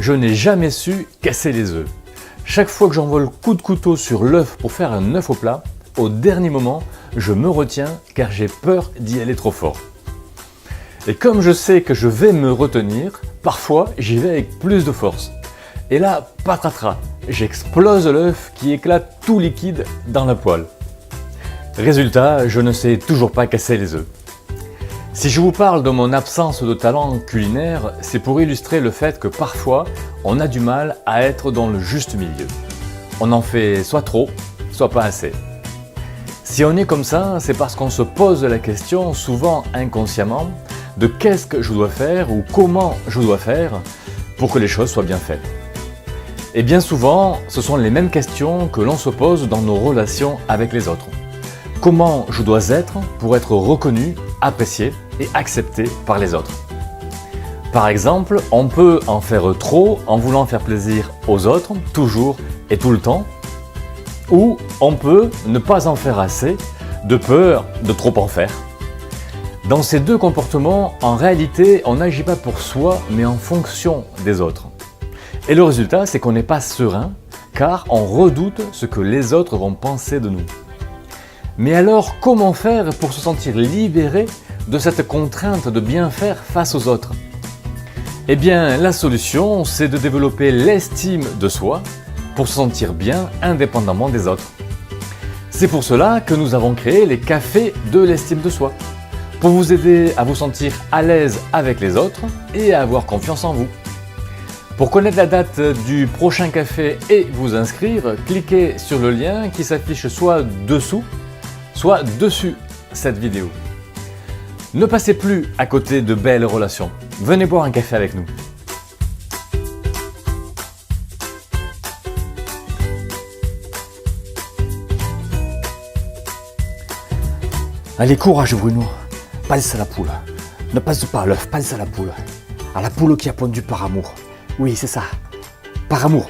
je n'ai jamais su casser les œufs. Chaque fois que j'envoie le coup de couteau sur l'œuf pour faire un œuf au plat, au dernier moment, je me retiens car j'ai peur d'y aller trop fort. Et comme je sais que je vais me retenir, parfois j'y vais avec plus de force. Et là, patatras, j'explose l'œuf qui éclate tout liquide dans la poêle. Résultat, je ne sais toujours pas casser les œufs. Si je vous parle de mon absence de talent culinaire, c'est pour illustrer le fait que parfois, on a du mal à être dans le juste milieu. On en fait soit trop, soit pas assez. Si on est comme ça, c'est parce qu'on se pose la question, souvent inconsciemment, de qu'est-ce que je dois faire ou comment je dois faire pour que les choses soient bien faites. Et bien souvent, ce sont les mêmes questions que l'on se pose dans nos relations avec les autres. Comment je dois être pour être reconnu, apprécié et accepté par les autres. Par exemple, on peut en faire trop en voulant faire plaisir aux autres, toujours et tout le temps, ou on peut ne pas en faire assez, de peur de trop en faire. Dans ces deux comportements, en réalité, on n'agit pas pour soi, mais en fonction des autres. Et le résultat, c'est qu'on n'est pas serein, car on redoute ce que les autres vont penser de nous. Mais alors, comment faire pour se sentir libéré de cette contrainte de bien faire face aux autres? Eh bien, la solution, c'est de développer l'estime de soi pour se sentir bien indépendamment des autres. C'est pour cela que nous avons créé les cafés de l'estime de soi, pour vous aider à vous sentir à l'aise avec les autres et à avoir confiance en vous. Pour connaître la date du prochain café et vous inscrire, cliquez sur le lien qui s'affiche soit dessous, soit dessus cette vidéo. Ne passez plus à côté de belles relations. Venez boire un café avec nous. Allez, courage Bruno, pense à la poule. Ne pense pas à l'œuf, pense à la poule. À la poule qui a pondu par amour. Oui, c'est ça, par amour.